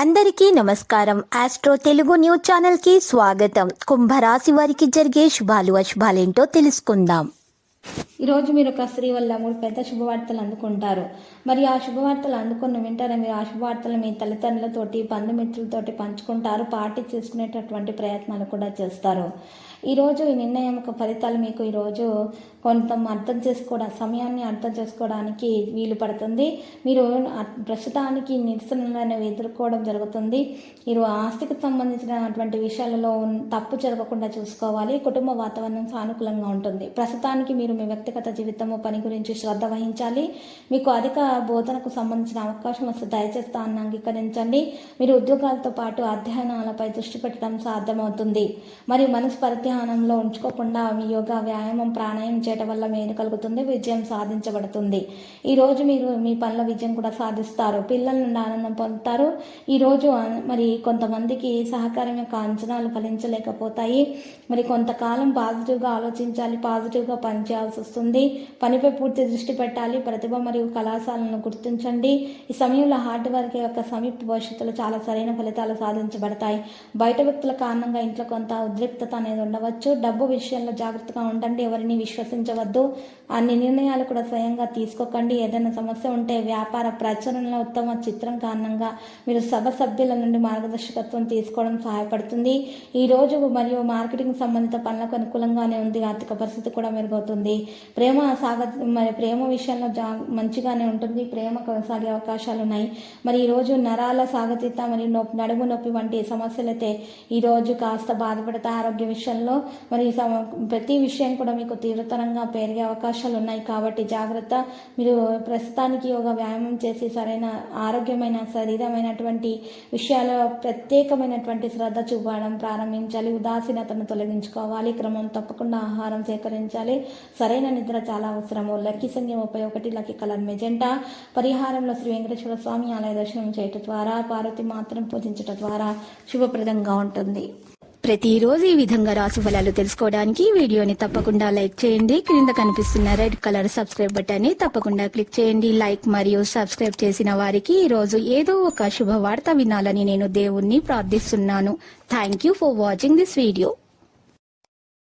అందరికీ నమస్కారం. Astro Telugu news channel కి స్వాగతం. కుంభరాశి వారికి జరిగే శుభాలు అశుభాలేంటో తెలుసుకుందాం. ఈరోజు మీరు ఒక స్త్రీ వల్ల 3 పెద్ద శుభవార్తలు అందుకుంటారు. మరి ఆ శుభవార్తలు అందుకున్న వెంటనే మీరు ఆ శుభవార్తలు మీ తల్లిదండ్రులతోటి బంధుమిత్రులతోటి పంచుకుంటారు. పార్టీ చేసుకునేటటువంటి ప్రయత్నాలు కూడా చేస్తారు. ఈరోజు ఈ నిర్ణయం యొక్క ఫలితాలు మీకు ఈరోజు కొంత సమయాన్ని అర్థం చేసుకోవడానికి వీలు పడుతుంది. మీరు ప్రస్తుతానికి నిరసనలను ఎదుర్కోవడం జరుగుతుంది. మీరు ఆస్తికి సంబంధించినటువంటి విషయాలలో తప్పు జరగకుండా చూసుకోవాలి. కుటుంబ వాతావరణం సానుకూలంగా ఉంటుంది. ప్రస్తుతానికి మీరు మీ వ్యక్తిగత జీవితము పని గురించి శ్రద్ధ వహించాలి. మీకు అధిక బోధనకు సంబంధించిన అవకాశం వస్తే దయచేసి దాన్ని అంగీకరించండి. మీరు ఉద్యోగాలతో పాటు అధ్యయనాలపై దృష్టి పెట్టడం సాధ్యమవుతుంది. మరియు మనసు పరిధ్యానంలో ఉంచుకోకుండా మీ యోగా, వ్యాయామం, ప్రాణాయామం చేయడం వల్ల మేలు కలుగుతుంది. విజయం సాధించబడుతుంది. ఈరోజు మీరు మీ పనుల విజయం కూడా సాధిస్తారు. పిల్లల నుండి ఆనందం పొందుతారు. ఈరోజు మరి కొంతమందికి సహకారం యొక్క అంచనాలు ఫలించలేకపోతాయి. మరి కొంతకాలం పాజిటివ్గా ఆలోచించాలి, పాజిటివ్గా పనిచేయాల్సి వస్తుంది. పనిపై పూర్తి దృష్టి పెట్టాలి. ప్రతిభ మరియు కళాశాలను గుర్తించండి. ఈ సమయంలో హార్డ్ వర్క్ యొక్క సమీప భవిష్యత్తులో చాలా సరైన ఫలితాలు సాధించబడతాయి. బయట వ్యక్తుల కారణంగా ఇంట్లో కొంత ఉద్రిక్తత అనేది ఉండవచ్చు. డబ్బు విషయంలో జాగ్రత్తగా ఉండండి. ఎవరిని విశ్వసించవద్దు. అన్ని నిర్ణయాలు కూడా స్వయంగా తీసుకోకండి. ఏదైనా సమస్య ఉంటే వ్యాపార ప్రచురణలో ఉత్తమ చిత్రం కారణంగా మీరు సభ సభ్యుల నుండి మార్గదర్శకత్వం తీసుకోవడం సహాయపడుతుంది. ఈ రోజు మరియు మార్కెటింగ్ సంబంధిత పనులకు అనుకూలంగానే ఉంది. ఆర్థిక పరిస్థితి కూడా మెరుగవుతుంది. ప్రేమ విషయంలో మంచిగానే ఉంటుంది. ప్రేమ కొనసాగే అవకాశాలు ఉన్నాయి. మరి ఈరోజు నరాల సాగతీత మరియు నడుము నొప్పి వంటి సమస్యలైతే ఈరోజు కాస్త బాధపడతాయి. ఆరోగ్య విషయంలో మరి ప్రతి విషయం కూడా మీకు తీవ్రతరంగా పెరిగే అవకాశాలు ఉన్నాయి. కాబట్టి జాగ్రత్త. మీరు ప్రస్తుతానికి యోగా, వ్యాయామం చేసి సరైన ఆరోగ్యమైన శరీరమైనటువంటి విషయాల్లో ప్రత్యేకమైనటువంటి శ్రద్ధ చూపడం ప్రారంభించాలి. ఉదాసీనతను తొలగించుకోవాలి. క్రమం తప్పకుండా ఆహారం సేకరించాలి. సరైన నిద్ర చాలా అవసరము. లక్కీ సంఖ్య 31, లక్కీ కలర్ మెజెంటా. పరిహారంలో శ్రీ వెంకటేశ్వర స్వామి ఆలయ దర్శనం చేయటం ద్వారా, పార్వతి మాత్రం పూజించటం ద్వారా శుభప్రదంగా ఉంటుంది. ప్రతిరోజు ఈ విధంగా రాశి ఫలాలు తెలుసుకోవడానికి వీడియోని తప్పకుండా లైక్ చేయండి. క్రింద కనిపిస్తున్న రెడ్ కలర్ సబ్స్క్రైబ్ బటన్ ని తప్పకుండా క్లిక్ చేయండి. లైక్ మరియు సబ్స్క్రైబ్ చేసిన వారికి ఈ రోజు ఏదో ఒక శుభవార్త వినాలని నేను దేవుణ్ణి ప్రార్థిస్తున్నాను. Thank you for watching this video.